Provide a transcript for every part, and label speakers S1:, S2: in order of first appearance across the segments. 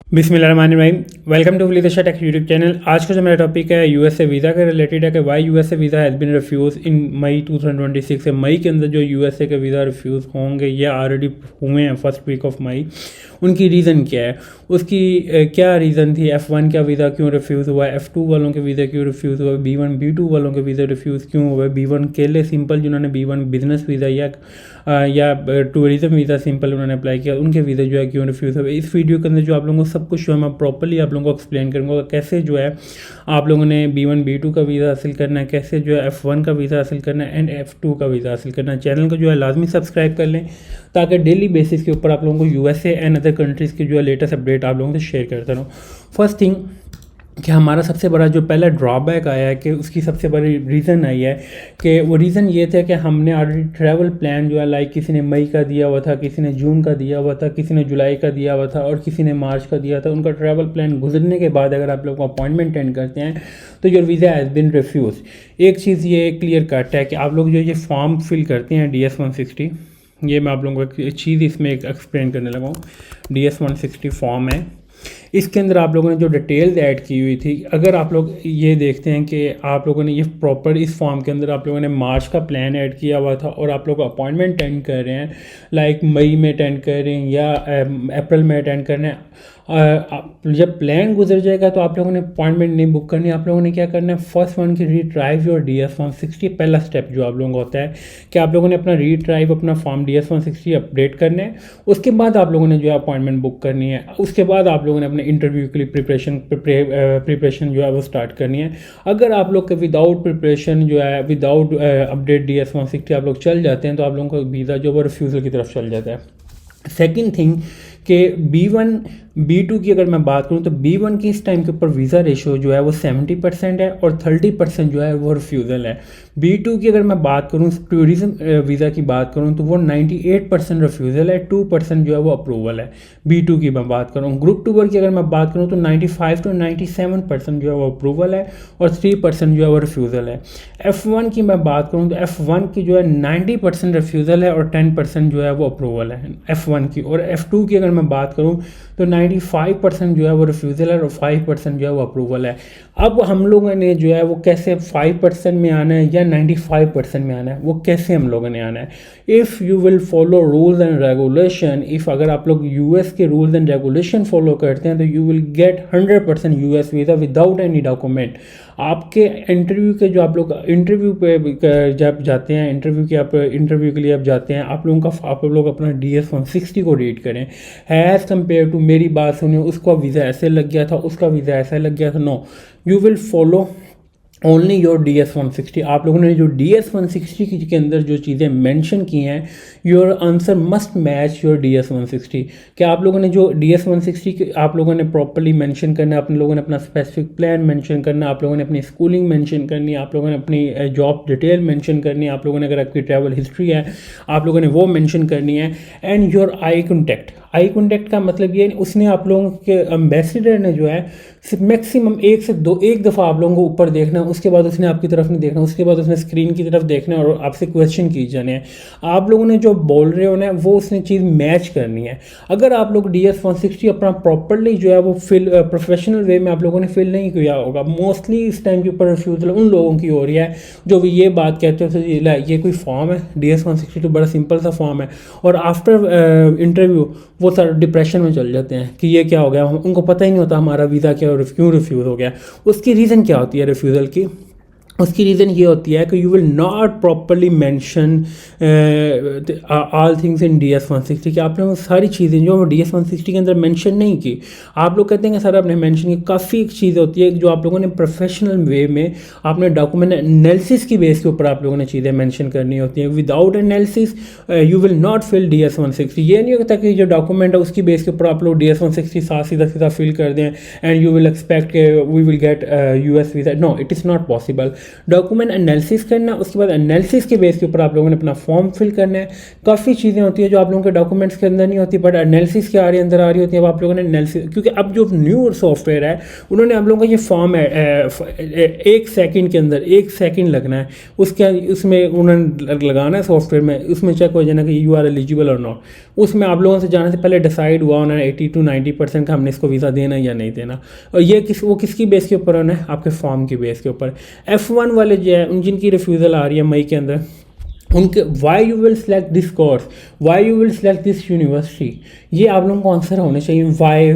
S1: बिस्मिल्लाहिर्रहमानिर्रहीम। Welcome to विलिदशा tech YouTube channel. आज का जो मेरा टॉपिक है यूएसए वीज़ा के रिलेटेड है कि why USA visa has been refuse in May 2026 से मई के अंदर जो यूएसए के वीज़ा रिफ्यूज़ होंगे ये ऑलरेडी हुए हैं फर्स्ट वीक ऑफ मई। उनकी रीज़न क्या है, उसकी क्या रीज़न थी, F1 का वीज़ा क्यों रिफ्यूज़ हुआ है, F2 वालों के वीज़ा क्यों रिफ्यूज़ हुआ है, B1 B2 वालों के वीज़ा रिफ्यूज़ क्यों हुआ है, B1 के लिए सिंपल जिन्होंने B1 बिज़नेस वीज़ा या टूरिज़म वीज़ा सिंपल उन्होंने अप्लाई किया उनके वीज़ा जो है क्यों रिफ्यूज़ हुए। इस वीडियो के अंदर जो आप लोगों को सब कुछ जो है मैं प्रॉपर्ली आप लोगों को एक्सप्लेन करूँगा कैसे जो है आप लोगों ने B1 B2 का वीज़ा हासिल करना है, कैसे जो है F1 का वीज़ा हासिल करना है एंड F2 का वीज़ा हासिल करना है। चैनल को जो है लाजमी सब्सक्राइब कर लें ताकि डेली बेसिस के ऊपर आप लोगों को यूएसए एंड अदर कंट्रीज़ की जो है लेटेस्ट अपडेट आप लोगों से शेयर करता रहूँ। फर्स्ट थिंग कि हमारा सबसे बड़ा जो पहला ड्रॉबैक आया है कि उसकी सबसे बड़ी रीज़न आई है कि वो रीज़न ये था कि हमने ऑलरेडी ट्रैवल प्लान जो है लाइक किसी ने मई का दिया हुआ था, किसी ने जून का दिया हुआ था, किसी ने जुलाई का दिया हुआ था और किसी ने मार्च का दिया था। उनका ट्रैवल प्लान गुजरने के बाद अगर आप लोग अपॉइंटमेंट अटेंड करते हैं तो your visa has been refuse. एक चीज़ ये क्लियर कट है कि आप लोग जो ये फॉर्म फिल करते हैं DS-160, ये मैं आप लोगों को एक चीज़ इसमें एक एक्सप्लेन करने लगा हूँ। DS-160 फॉर्म है, इसके अंदर आप लोगों ने जो डिटेल्स ऐड की हुई थी, अगर आप लोग ये देखते हैं कि आप लोगों ने ये प्रॉपर इस फॉर्म के अंदर आप लोगों ने मार्च का प्लान ऐड किया हुआ था और आप लोग अपॉइंटमेंट अटेंड कर रहे हैं लाइक मई में अटेंड कर रहे हैं या अप्रैल में अटेंड कर रहे हैं, जब प्लान गुजर जाएगा तो आप लोगों ने अपॉइंटमेंट नहीं बुक करनी। आप लोगों ने क्या करना है, फर्स्ट वन की रीट्राइव योर DS-160। पहला स्टेप जो आप लोगों का होता है कि आप लोगों ने अपना रीट्राइव अपना फॉर्म DS-160 अपडेट करना है। उसके बाद आप लोगों ने जो है अपॉइंटमेंट बुक करनी है। उसके बाद आप लोगों ने अपने इंटरव्यू के लिए प्रिपरेशन जो है वो स्टार्ट करनी है। अगर आप लोग के विदाउट प्रिपरेशन जो है विदाउट अपडेट DS-160 आप लोग चल जाते हैं तो आप लोगों का वीज़ा जो है वो रिफ्यूज़ल की तरफ चल जाता है। सेकेंड थिंग कि B1 B2 की अगर मैं बात करूं तो B1 की इस टाइम के ऊपर वीज़ा रेशो जो है वो 70% है और 30% जो है वो रिफ्यूज़ल है। B2 की अगर मैं बात करूं टूरिज़म वीज़ा की बात करूं तो वो 98% रिफ्यूज़ल है, 2% जो है वो अप्रूवल है। B2 की मैं बात करूं ग्रुप टूबर की अगर मैं बात करूं तो 95 to 97% जो है वो अप्रूवल है और 3% जो है वो रिफ्यूज़ल है। F1 की मैं बात करूं तो F1 की जो है 90% रिफ्यूज़ल है और 10% जो है वो अप्रूवल है F1 की। और F2 की अगर मैं बात करूं तो 95% जो है वो रिफ्यूज़ल है और 5% जो है वो अप्रूवल है। अब हम लोगों ने जो है वो कैसे 5% में आना है या 95% में आना है, वो कैसे हम लोगों ने आना है। If you will follow rules and regulation, if अगर आप लोग यूएस के रूल्स एंड रेगुलेशन फॉलो करते हैं तो you will get 100% US visa without any document. आपके इंटरव्यू के जो आप लोग इंटरव्यू पे जब जाते हैं इंटरव्यू के लिए आप जाते हैं, आप लोग अपना DS-160 को रीड करें एज़ कम्पेयर टू मेरी बात सुनिए उसका वीज़ा ऐसे लग गया था, उसका वीज़ा ऐसा लग गया था। No, you will follow only your DS-160। आप लोगों ने जो DS-160 के अंदर जो चीज़ें मेंशन की हैं, your answer must match your DS-160। क्या आप लोगों ने जो DS-160 आप लोगों ने प्रॉपर्ली मेंशन करना है, अपने लोगों ने अपना स्पेसिफिक प्लान मेंशन करना है, आप लोगों ने अपनी स्कूलिंग मेंशन करनी है, आप लोगों ने अपनी जॉब डिटेल मेंशन करनी है, आप लोगों ने अगर आपकी ट्रैवल हिस्ट्री है आप लोगों ने वो मेंशन करनी है। एंड योर आई कॉन्टैक्ट का मतलब ये उसने आप लोगों के एम्बेसडर ने जो है मैक्सिमम एक दफ़ा आप लोगों को ऊपर देखना, उसके बाद उसने आपकी तरफ नहीं देखना, उसके बाद उसने स्क्रीन की तरफ देखना और आपसे क्वेश्चन किए जाने हैं। आप लोगों ने जो बोल रहे हो ना वो उसने चीज़ मैच करनी है। अगर आप लोग DS-160 अपना प्रॉपरली जो है वो प्रोफेशनल वे में आप लोगों ने फिल नहीं किया होगा, मोस्टली इस टाइम के ऊपर रिफ्यूज़ल उन लोगों की हो रही है जो भी ये बात कहते हो ये कोई फॉर्म है, DS-160 तो बड़ा सिंपल सा फॉर्म है, और आफ्टर इंटरव्यू वो सारे डिप्रेशन में चल जाते हैं कि ये क्या हो गया, उनको पता ही नहीं होता हमारा वीज़ा क्या क्यों रिफ्यूज़ हो गया। उसकी रीज़न क्या होती है रिफ्यूज़ल की, उसकी रीज़न ये होती है कि you will not properly mention all things in DS-160 कि आपने वो सारी चीज़ें जो DS-160 के अंदर मेंशन नहीं की, आप लोग कहते हैं कि सर आपने मेंशन की। काफ़ी एक चीज़ होती है जो आप लोगों ने प्रोफेशनल वे में आपने डॉक्यूमेंट एनालिसिस की बेस के ऊपर आप लोगों ने चीज़ें मेंशन करनी होती हैं। Without analysis you will not fill DS-160। ये नहीं होता कि जो डॉक्यूमेंट है उसकी बेस के ऊपर आप लोग DS-160 सीधा फिल कर दें and you will expect we will get US visa. No, it is not possible. Document analysis करना, उसके बाद एनालिसिस के बेस के ऊपर आप लोगों ने अपना फॉर्म फिल करना है। काफ़ी चीज़ें होती है जो आप लोगों के डॉक्यूमेंट्स के अंदर नहीं होती, बट एनालिसिस के अंदर आ रही होती है। अब आप लोगों ने एनालिसिस, क्योंकि अब जो न्यू सॉफ्टवेयर है उन्होंने आप लोगों का ये फॉर्म है 1 सेकंड के अंदर 1 सेकंड लगना है, उसमें उन्होंने लगाना है सॉफ्टवेयर में, उसमें चेक हो जाना कि यू आर एलिजिबल और नॉट। उसमें आप लोगों से जाने से पहले डिसाइड हुआ होना 80 to 90% का हमने इसको वीज़ा देना या नहीं देना। और ये वो किसकी बेस के ऊपर होना है, आपके फॉर्म की बेस के ऊपर। F1 वाले जो है उन जिनकी रिफ्यूज़ल आ रही है मई के अंदर, उनके why you will select this course, why you will select this university, ये आप लोगों को आंसर होने चाहिए। Why,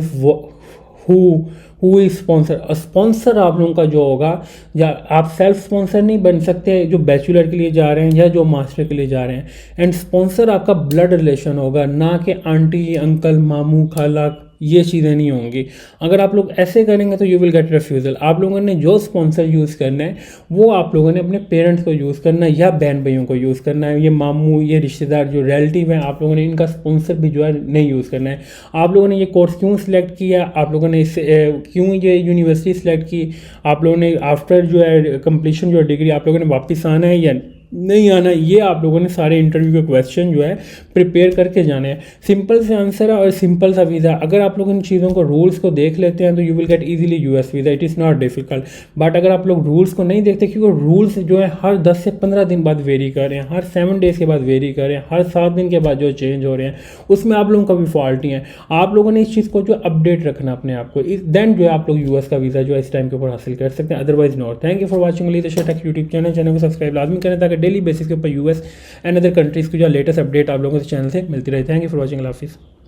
S1: who is sponsor, sponsor आप लोगों का जो होगा, या आप सेल्फ स्पॉन्सर नहीं बन सकते जो बैचलर के लिए जा रहे हैं या जो मास्टर के लिए जा रहे हैं। एंड स्पॉन्सर आपका ब्लड रिलेशन होगा, ना कि आंटी अंकल मामू खाला, ये चीज़ें नहीं होंगी। अगर आप लोग ऐसे करेंगे तो यू विल गेट रिफ्यूज़ल। आप लोगों ने जो स्पॉन्सर यूज़ करना है वो आप लोगों ने अपने पेरेंट्स को यूज़ करना है या बहन भाइयों को यूज़ करना है। ये मामू, ये रिश्तेदार जो रिलेटिव हैं, आप लोगों ने इनका स्पॉन्सर भी जो है नहीं यूज़ करना है। आप लोगों ने ये कोर्स क्यों सिलेक्ट किया, आप लोगों ने इससे क्यों ये यूनिवर्सिटी सिलेक्ट की, आप लोगों ने आफ्टर जो है कंप्लीशन जो है डिग्री आप लोगों ने वापस आना है या नहीं आना, ये आप लोगों ने सारे इंटरव्यू के क्वेश्चन जो है प्रिपेयर करके जाने हैं। सिंपल से आंसर है और सिंपल सा वीज़ा। अगर आप लोग इन चीज़ों को रूल्स को देख लेते हैं तो you will get easily US visa, it is not difficult. But अगर आप लोग रूल्स को नहीं देखते, क्योंकि रूल्स जो है हर 10 से 15 दिन बाद वेरी कर रहे हैं, हर 7 डेज़ के बाद वेरी कर रहे हैं, हर 7 दिन के बाद जो चेंज हो रहे हैं, उसमें आप लोगों का भी फॉल्ट ही है। आप लोगों ने इस चीज़ को जो अपडेट रखना अपने आप को, देन जो है आप लोग यूएस का वीज़ा जो है इस टाइम के ऊपर हासिल कर सकते हैं, otherwise not. Thank you for watching leadership take YouTube channel को सब्सक्राइब लाजमी करें ताकि डेली बेसिस के ऊपर यूएस एंड अदर कंट्रीज़ की जो लेटेस्ट अपडेट आप लोगों को चैनल से मिलती रहे। थैंक यू फॉर वॉचिंग, अल्लाह हाफिज़।